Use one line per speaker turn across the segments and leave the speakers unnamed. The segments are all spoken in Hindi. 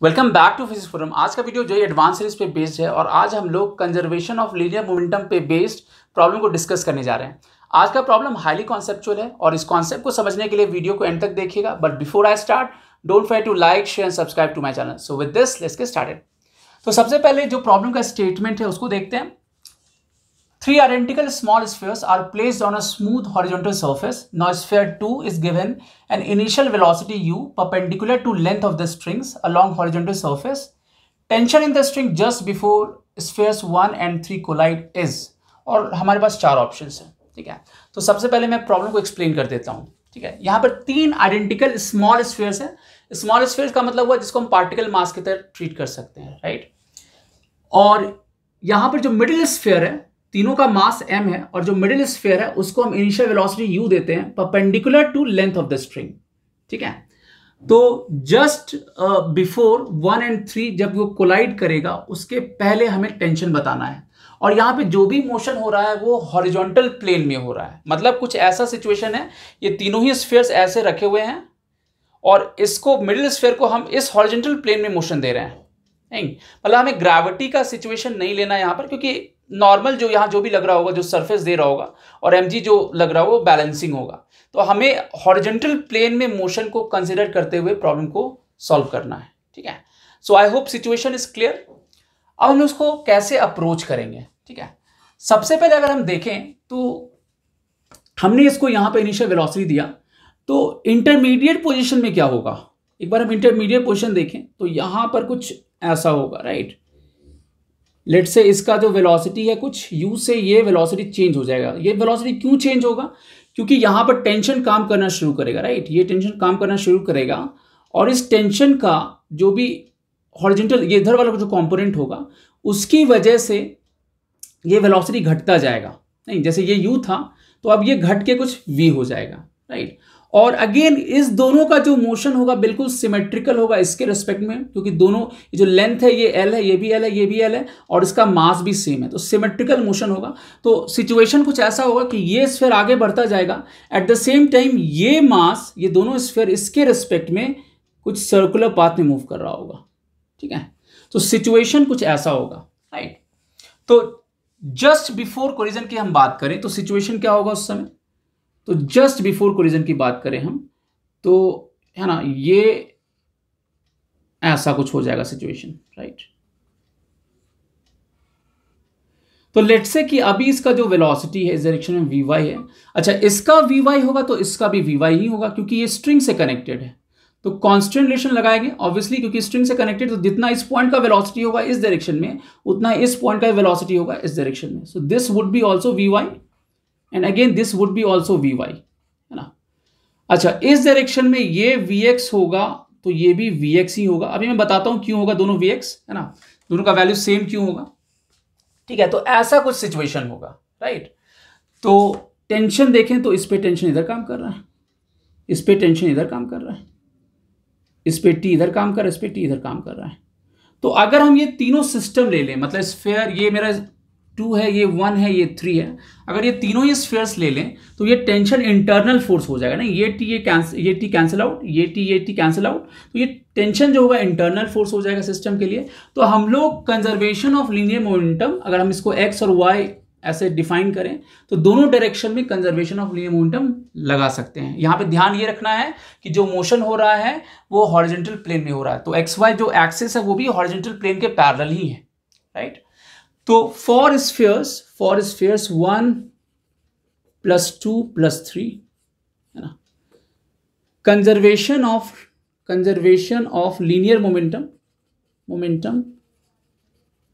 Welcome back to physics forum. आज का वीडियो जो है एडवांस सीरीज पे बेस्ड है और आज हम लोग कंजर्वेशन ऑफ लीनियर मोमेंटम पे बेस्ड प्रॉब्लम को डिस्कस करने जा रहे हैं। आज का प्रॉब्लम हाईली कॉन्सेप्चुअल है और इस कॉन्सेप्ट को समझने के लिए वीडियो को एंड तक देखिएगा। But before I start, don't forget to like, share and subscribe to my channel. So with this let's get started. तो सबसे पहले जो प्रॉब्लम का स्टेटमेंट है उसको देखते हैं। Three identical small spheres are placed on a smooth horizontal surface. Now sphere 2 is given an initial velocity u perpendicular to length of the strings along horizontal surface. Tension in the string just before spheres 1 and 3 collide is, और हमारे पास चार ऑप्शंस हैं। ठीक है, तो सबसे पहले मैं प्रॉब्लम को एक्सप्लेन कर देता हूँ। ठीक है, यहाँ पर तीन आइडेंटिकल स्मॉल स्फीयर्स हैं। स्मॉल स्फीयर्स का मतलब हुआ जिसको हम पार्टिकल मास की तरह ट्रीट कर सकते हैं, राइट। और यहाँ पर जो मिडिल स्फीयर है, तीनों का मास m है और जो मिडिल स्फीयर है उसको हम इनिशियल वेलोसिटी u देते हैं perpendicular to length of the string. ठीक है, तो जस्ट बिफोर 1 and 3 जब वो कोलाइड करेगा उसके पहले हमें टेंशन बताना है। और यहाँ पे जो भी मोशन हो रहा है वो हॉरिजॉन्टल प्लेन में हो रहा है। मतलब कुछ ऐसा सिचुएशन है, ये तीनों ही स्फीयर्स ऐसे रखे हुए हैं और इसको मिडिल स्फीयर को हम इस हॉरिजॉन्टल प्लेन में मोशन दे रहे हैं। नहीं, मतलब हमें ग्रेविटी का सिचुएशन नहीं लेना यहाँ पर, क्योंकि नॉर्मल जो यहाँ जो भी लग रहा होगा, जो सरफेस दे रहा होगा और mg जो लग रहा होगा वो बैलेंसिंग होगा। तो हमें हॉरिजॉन्टल प्लेन में मोशन को कंसीडर करते हुए प्रॉब्लम को सॉल्व करना है। ठीक है, so I hope situation is clear. अब हम उसको कैसे अप्रोच करेंगे। ठीक है, सबसे पहले अगर हम देखें तो हमने इसको यहाँ पे इनिशियल वेलोसिटी दिया, तो इंटरमीडिएट पोजिशन में क्या होगा। एक बार हम इंटरमीडिएट पोजिशन देखें तो यहाँ पर कुछ ऐसा होगा, राइट। लेट से इसका जो वेलोसिटी है कुछ u से ये वेलोसिटी चेंज हो जाएगा। ये वेलोसिटी क्यों चेंज होगा? क्योंकि यहाँ पर टेंशन काम करना शुरू करेगा, राइट। ये टेंशन काम करना शुरू करेगा और इस टेंशन का जो भी हॉरिजॉन्टल ये इधर वाला जो कंपोनेंट होगा उसकी वजह से ये वेलोसिटी घटता जाएगा। नहीं, जैसे ये u था तो अब ये घट के कुछ v हो जाएगा, राइट। और अगेन इस दोनों का जो मोशन होगा बिल्कुल सिमेट्रिकल होगा इसके रिस्पेक्ट में, क्योंकि दोनों जो लेंथ है ये l है, ये भी l है, ये भी l है और इसका मास भी सेम है, तो सिमेट्रिकल मोशन होगा। तो सिचुएशन कुछ ऐसा होगा कि ये स्फीयर आगे बढ़ता जाएगा, एट द सेम टाइम ये मास, ये दोनों स्फीयर इसके रिस्पेक्ट में कुछ सर्कुलर पाथ में मूव कर रहा होगा। ठीक है, तो सिचुएशन कुछ ऐसा होगा, राइट। तो जस्ट बिफोर कोलिजन की हम बात करें तो सिचुएशन क्या होगा उस समय। तो जस्ट बिफोर कोलिजन की बात करें हम तो है ना, ये ऐसा कुछ हो जाएगा सिचुएशन, राइट। तो लेट्स से कि अभी इसका जो वेलोसिटी है इस डायरेक्शन में vy है। अच्छा, इसका vy होगा तो इसका भी vy ही होगा क्योंकि ये स्ट्रिंग से कनेक्टेड है। तो कांस्टेंट रिलेशन लगाएंगे ऑब्वियसली, क्योंकि स्ट्रिंग से कनेक्टेड, तो जितना इस पॉइंट का वेलोसिटी होगा इस डायरेक्शन में उतना इस पॉइंट का वेलोसिटी होगा इस डायरेक्शन में। So this would be also vy and again this would be also vy, है ना। अच्छा, इस डायरेक्शन में ये vx होगा तो ये भी vx ही होगा। अभी मैं बताता हूं क्यों होगा दोनों vx, है ना, दोनों का वैल्यू सेम क्यों होगा। ठीक है, तो ऐसा कुछ सिचुएशन होगा, राइट। तो टेंशन देखें तो इस पे टेंशन इधर काम कर रहा है, इस पे टेंशन इधर काम कर रहा है, इस पे टी इधर काम कर रहा है, इस पे टी इधर काम कर रहा है। तो अगर हम ये तीनों सिस्टम ले लें, मतलब स्फीयर ये मेरा 2 है, ये 1 है, ये 3 है, अगर ये तीनों ही स्फीयर्स ले लें तो ये टेंशन इंटरनल फोर्स हो जाएगा ना। ये टी कैंसिल आउट, ये टी कैंसिल आउट, तो ये टेंशन जो होगा इंटरनल फोर्स हो जाएगा सिस्टम के लिए। तो हम लोग कंजर्वेशन ऑफ लीनियर मोमेंटम, अगर हम इसको x और y ऐसे डिफाइन करें तो दोनों डायरेक्शन में कंजर्वेशन ऑफ लीनियर मोमेंटम लगा सकते हैं। यहाँ पे ध्यान ये रखना है कि जो मोशन हो रहा है वो हॉरिजॉन्टल प्लेन में हो रहा है, तो xy जो एक्सिस है वो भी हॉरिजॉन्टल प्लेन के पैरेलल ही है, राइट। तो फॉर स्फीयर्स 1 + 2 + 3, है ना, conservation of linear momentum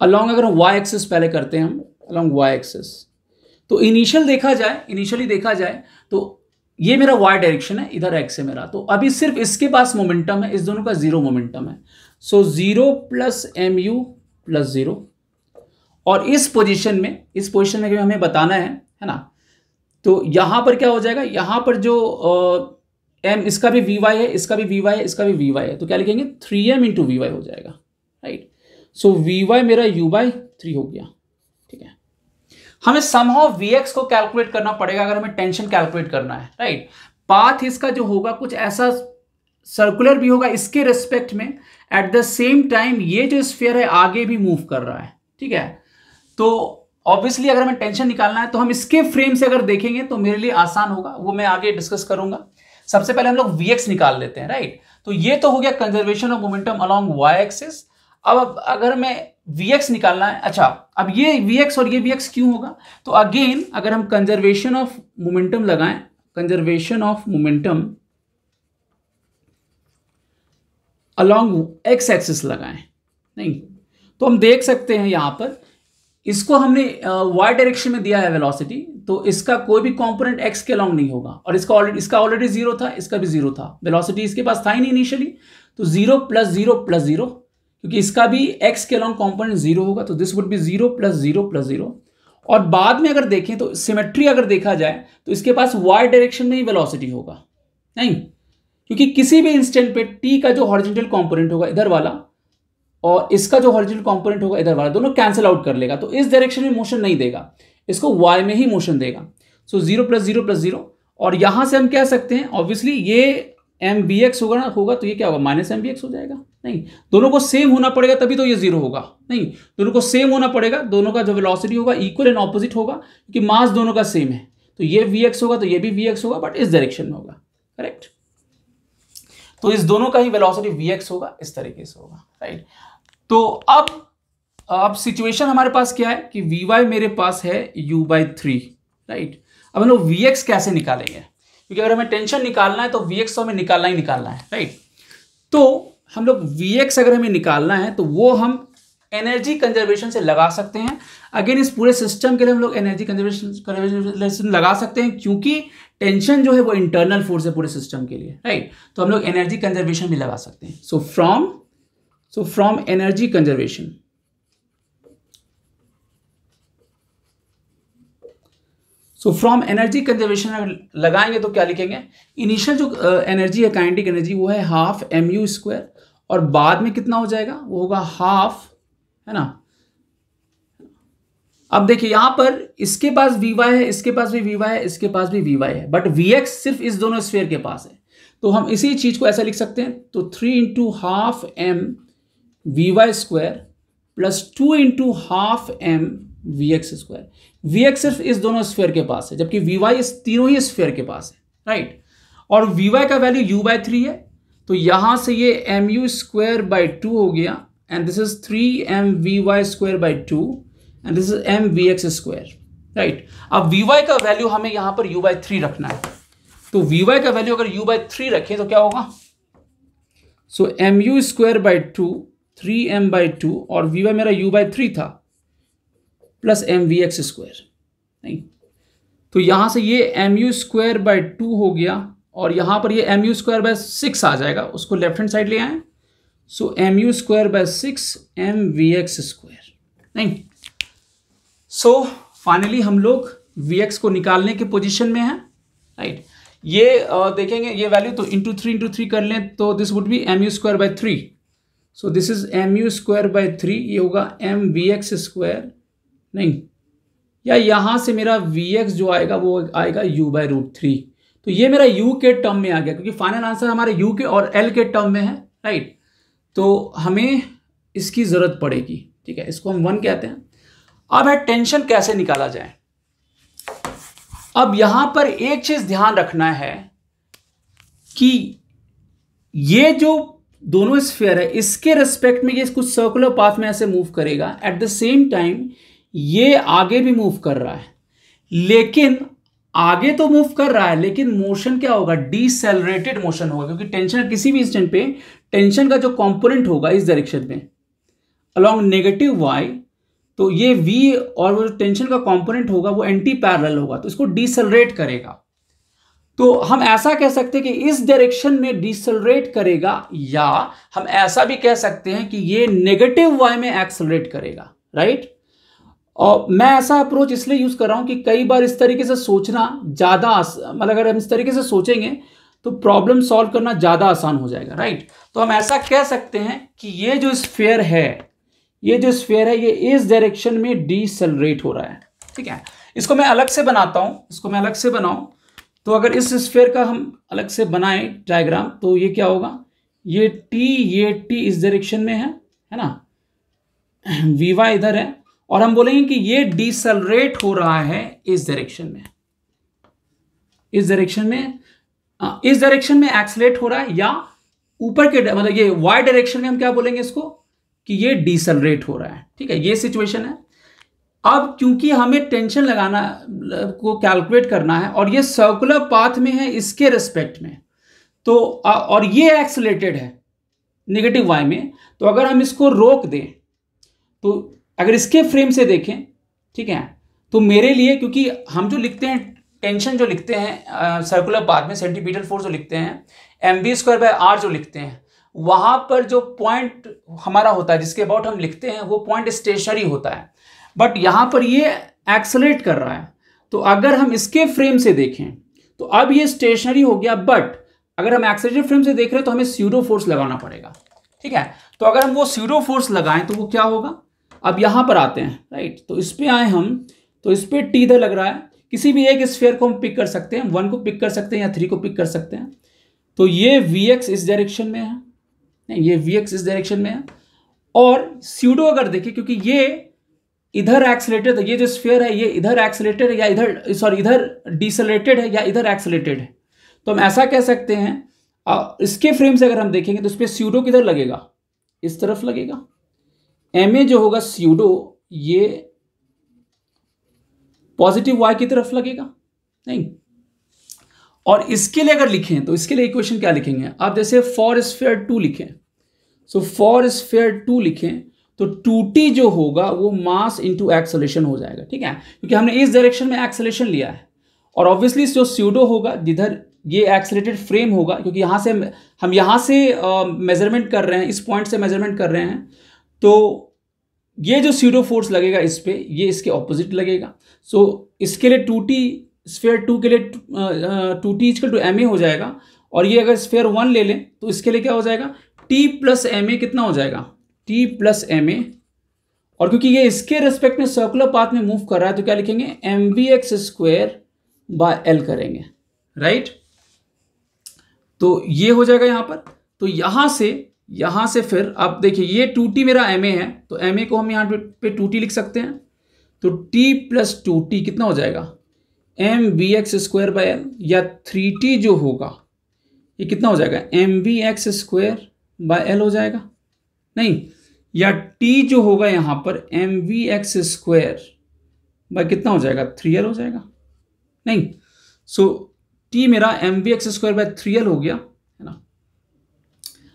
along, अगर y एक्सिस पहले करते हैं हम अलोंग y एक्सिस, तो इनिशियली देखा जाए तो ये मेरा y डायरेक्शन है, इधर x है मेरा। तो अभी सिर्फ इसके पास मोमेंटम है, इस दोनों का 0 मोमेंटम है। सो 0 + mu + 0, और इस पोजीशन में हमें बताना है ना। तो यहां पर क्या हो जाएगा, यहां पर जो m, इसका भी vy है, इसका भी vy है, इसका भी vy है, तो क्या लिखेंगे 3m × vy हो जाएगा, राइट। सो vy मेरा u/3 हो गया। ठीक है, हमें समहाउ vx को कैलकुलेट करना पड़ेगा अगर हमें टेंशन कैलकुलेट करना है, राइट। पाथ इसका जो होगा कुछ ऐसा सर्कुलर भी होगा इसके रेस्पेक्ट में, एट द सेम टाइम ये जो स्फीयर है आगे भी मूव कर रहा है, ठीक है। तो ऑब्वियसली अगर हमें टेंशन निकालना है तो हम इसके फ्रेम से अगर देखेंगे तो मेरे लिए आसान होगा, वो मैं आगे डिस्कस करूंगा। सबसे पहले हम लोग Vx निकाल लेते हैं, राइट। तो ये तो हो गया conservation of momentum along y axis. अब अगर मैं Vx निकालना है, अच्छा अब ये Vx और ये Vx क्यों होगा, तो अगेन अगर हम कंजर्वेशन ऑफ मोमेंटम लगाएं, conservation of momentum along x axis लगाएं, नहीं तो हम देख सकते हैं यहां पर इसको हमने y डायरेक्शन में दिया है वेलोसिटी, तो इसका कोई भी कंपोनेंट x के अलोंग नहीं होगा, और इसका ऑलरेडी जीरो था, इसका भी जीरो था, वेलोसिटी इसके पास था ही नहीं इनिशियली, तो 0 + 0 + 0, क्योंकि इसका भी x के अलोंग कंपोनेंट जीरो होगा, तो दिस वुड बी 0 + 0 + 0। और बाद में अगर देखें तो सिमेट्री अगर देखा जाए तो इसके पास y डायरेक्शन में ही वेलोसिटी होगा, नहीं, क्योंकि किसी भी इंस्टेंट पे t का जो हॉरिजॉन्टल कंपोनेंट होगा इधर वाला और इसका जो हॉरिजॉन्टल कंपोनेंट होगा इधर वाला, दोनों कैंसिल आउट कर लेगा, तो इस डायरेक्शन में मोशन नहीं देगा, इसको y में ही मोशन देगा। सो 0 + 0 + 0, और यहां से हम कह सकते हैं ऑब्वियसली ये mvx होगा तो ये क्या होगा, -mvx हो जाएगा, नहीं दोनों को सेम होना पड़ेगा तभी तो ये जीरो होगा, नहीं दोनों को सेम होना पड़ेगा, दोनों का जो वेलोसिटी होगा इक्वल एंड ऑपोजिट होगा, क्योंकि मास दोनों का सेम है, तो ये vx होगा तो ये भी vx होगा, बट इस डायरेक्शन में होगा, करेक्ट। तो इस दोनों का ही वेलोसिटी vx होगा, इस तरीके से होगा, राइट। तो अब सिचुएशन हमारे पास क्या है कि vy मेरे पास है u/3, राइट। अब हम लोग vx कैसे निकालेंगे, क्योंकि अगर हमें टेंशन निकालना है तो vx तो हमें निकालना है, राइट। तो हम लोग vx अगर हमें निकालना है तो वो हम एनर्जी कंजर्वेशन से लगा सकते हैं। अगेन इस पूरे सिस्टम के लिए हम लोग एनर्जी कंजर्वेशन लगा सकते हैं, क्योंकि टेंशन जो है वो इंटरनल फोर्स है पूरे सिस्टम के लिए, राइट। तो हम लोग एनर्जी कंजर्वेशन भी लगा सकते हैं। सो फ्रॉम एनर्जी कंजर्वेशन, अगर लगाएंगे तो क्या लिखेंगे, इनिशियल जो एनर्जी है काइनेटिक एनर्जी वो है ½ mu², और बाद में कितना हो जाएगा, वो होगा ½ है ना। अब देखिए यहां पर इसके पास Vy है, इसके पास भी Vy है, इसके पास भी Vy है, बट Vx सिर्फ इस दोनों स्फीयर के पास है, तो हम इसी चीज को ऐसा लिख सकते हैं, तो 3 × ½ mVy² + 2 × ½ mVx²। Vx सिर्फ इस दोनों स्फीयर के पास है, जबकि Vy इस तीनों ही स्फीयर के पास है, राइट। और Vy का वैल्यू u/3 है, तो यहां से ये mu²/2 हो गया, and this is 3mVy²/2 and this is mVx², right. अब Vy का वैल्यू हमें यहां पर u/3 रखना है, तो Vy का वैल्यू अगर u/3 रखें तो क्या होगा, सो mu²/2 3m/2, और Vy मेरा u/3 था प्लस mVx², नहीं, तो यहां से ये mu²/2 हो गया, और यहां पर ये mu²/6 आ जाएगा, उसको लेफ्ट हैंड साइड ले आए, सो mu²/6 mVx², नहीं। सो फाइनली हम लोग Vx को निकालने के पोजीशन में हैं, राइट। ये देखेंगे ये वैल्यू, तो इंटू 3 × 3 कर लें तो this would be mu²/3, so this is mu²/3, ये होगा mVx², नहीं, या यहां से मेरा Vx जो आएगा वो आएगा u/√3, तो ये मेरा u के टर्म में आ गया, क्योंकि फाइनल आंसर हमारे u के और l के टर्म में है, राइट। तो हमें इसकी जरूरत पड़ेगी, ठीक है, इसको हम 1 कहते हैं। अब है टेंशन कैसे निकाला जाए। अब यहां पर एक चीज ध्यान रखना है कि ये जो दोनों स्फीयर है इसके रिस्पेक्ट में ये कुछ सर्कुलर पाथ में ऐसे मूव करेगा, एट द सेम टाइम ये आगे भी मूव कर रहा है, लेकिन आगे तो मूव कर रहा है लेकिन मोशन क्या होगा, डिसेलरेटेड मोशन होगा, क्योंकि टेंशन किसी भी इंस्टेंट पे टेंशन का जो कंपोनेंट होगा इस डायरेक्शन में अलोंग नेगेटिव y, तो ये v और वो टेंशन का कंपोनेंट होगा वो एंटी पैरेलल होगा, तो इसको डिसेलरेट करेगा। तो हम ऐसा कह सकते हैं कि इस डायरेक्शन में डिसेलरेट करेगा, या हम ऐसा भी कह सकते हैं कि ये नेगेटिव y में एक्सेलरेट करेगा, राइट। और मैं ऐसा अप्रोच इसलिए यूज कर रहा हूं कि कई बार इस तरीके से सोचना ज्यादा, मतलब अगर हम इस तरीके से सोचेंगे तो प्रॉब्लम सॉल्व करना ज्यादा आसान हो जाएगा, राइट। तो हम ऐसा कह सकते हैं कि ये जो स्फीयर है ये इस डायरेक्शन में डिसेलरेट हो रहा है, ठीक है। इसको मैं अलग से बनाता हूं, इसको मैं अलग से बनाऊं तो अगर इस स्फीयर का हम अलग से बनाएं डायग्राम, तो ये क्या होगा, ये टी इस डायरेक्शन में है ना, वी वाई इधर है, और हम बोलेंगे कि ये डिसलरेट हो रहा है इस डायरेक्शन में, इस डायरेक्शन में एक्सलेट हो रहा है, या ऊपर के मतलब ये वाई डायरेक्शन में हम क्या बोलेंगे इसको, कि ये डिसलरेट हो रहा है। ठीक है, ये सिचुएशन है। अब क्योंकि हमें टेंशन लगाना को कैलकुलेट करना है और ये सर्कुलर पाथ में है इसके रिस्पेक्ट में, तो और ये एक्सलेटेड है नेगेटिव वाई में, तो अगर हम इसको रोक दें, तो अगर इसके फ्रेम से देखें, ठीक है, तो मेरे लिए, क्योंकि हम जो लिखते हैं टेंशन जो लिखते हैं सर्कुलर पाथ में, सेंटीपीटल फोर्स जो लिखते हैं, mv²/r जो लिखते हैं, वहां पर जो पॉइंट हमारा होता है जिसके अबाउट हम लिखते हैं वो पॉइंट स्टेशनरी होता है, बट यहां पर ये एक्सलेट कर रहा है। तो अगर हम इसके फ्रेम से देखें तो अब ये स्टेशनरी हो गया, बट अगर हम एक्सेलरेटेड फ्रेम से देख रहे हैं तो हमें स्यूडो फोर्स लगाना पड़ेगा। ठीक है, तो अगर हम वो स्यूडो फोर्स लगाएं तो वो क्या होगा, अब यहां पर आते हैं, राइट, तो इस पे आए हम, तो इस पे टी इधर लग रहा है, किसी भी एक स्फीयर को हम पिक कर सकते हैं, 1 को पिक कर सकते हैं या 3 को पिक कर सकते हैं। तो ये Vx इस डायरेक्शन में है, ये Vx इस डायरेक्शन में है, और स्यूडो अगर देखें, क्योंकि ये इधर एक्सलेटेड है, ये जो स्फीयर है ये इधर एक्सलेटेड है या इधर, सॉरी इधर डिसलेटेड है या इधर एक्सलेटेड है, तो हम ऐसा कह सकते हैं इसके फ्रेम से अगर हम देखेंगे तो इस पर स्यूडो किधर लगेगा, इस तरफ लगेगा। MA जो होगा स्यूडो ये पॉजिटिव वाई की तरफ लगेगा, नहीं। और इसके लिए अगर लिखें तो इसके लिए इक्वेशन क्या लिखेंगे आप, जैसे फॉर स्फीयर 2 लिखें, सो फॉर स्फीयर 2 लिखें तो 2t जो होगा वो मास इंटू एक्सेलरेशन हो जाएगा। ठीक है, क्योंकि हमने इस डायरेक्शन में एक्सेलरेशन लिया है, और ऑब्वियसली जो स्यूडो होगा जिधर ये एक्सेलरेटेड फ्रेम होगा, क्योंकि यहाँ से हम यहाँ से मेजरमेंट कर रहे हैं, इस पॉइंट से मेजरमेंट कर रहे हैं, तो ये जो स्यूडो फोर्स लगेगा इस पे, ये इसके ऑपोजिट लगेगा। सो इसके लिए 2t स्फीयर 2 के लिए 2t इक्वल टू ma हो जाएगा, और ये अगर स्फीयर 1 ले लें तो इसके लिए क्या हो जाएगा, t प्लस ma कितना हो जाएगा, t प्लस ma, और क्योंकि ये इसके रेस्पेक्ट में सर्कुलर पाथ में मूव कर रहा है तो क्या लिखेंगे, mvx²/l करेंगे, राइट। तो ये हो जाएगा यहां पर। तो यहां से फिर आप देखिए ये 2t मेरा ma है, तो ma को हम यहां पे 2t लिख सकते हैं, तो t प्लस 2t कितना हो जाएगा, mvx²/l, या 3t जो होगा ये कितना हो जाएगा, mvx²/l हो जाएगा, नहीं, या t जो होगा यहां पर mvx² कितना हो जाएगा, 3l हो जाएगा, नहीं। सो t मेरा mvx²/3l हो गया, है ना।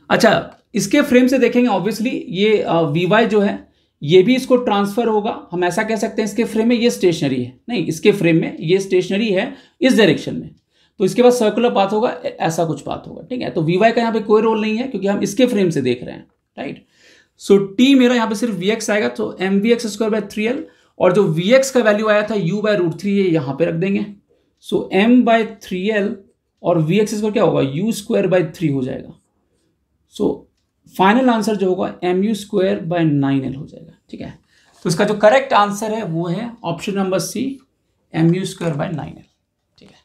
अच्छा, इसके फ्रेम से देखेंगे ऑब्वियसली ये vy जो है ये भी इसको ट्रांसफर होगा, हम ऐसा कह सकते हैं इसके फ्रेम में ये स्टेशनरी है, नहीं, इसके फ्रेम में ये स्टेशनरी है इस डायरेक्शन में, तो इसके बाद सर्कुलर पाथ होगा, ऐसा कुछ पाथ होगा। ठीक है, तो vy का यहाँ पे कोई रोल नहीं है क्योंकि हम इसके फ्रेम से देख रहे हैं, राइट। सो t मेरा यहाँ पे सिर्फ vx आएगा, तो mvx²/3l, और जो vx का वैल्यू आया था u/√3 ये यहाँ पे रख देंगे, सो m/3l और vx² क्या होगा, u²/3 हो जाएगा। सो फाइनल आंसर जो होगा mu²/9l हो जाएगा। ठीक है, तो इसका जो करेक्ट आंसर है वो है ऑप्शन नंबर सी, mu²/9l। ठीक है,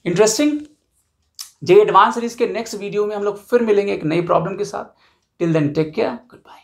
इंटरेस्टिंग। जे एडवांस सीरीज के नेक्स्ट वीडियो में हम लोग फिर मिलेंगे एक नई प्रॉब्लम के साथ। Till then take care, good bye.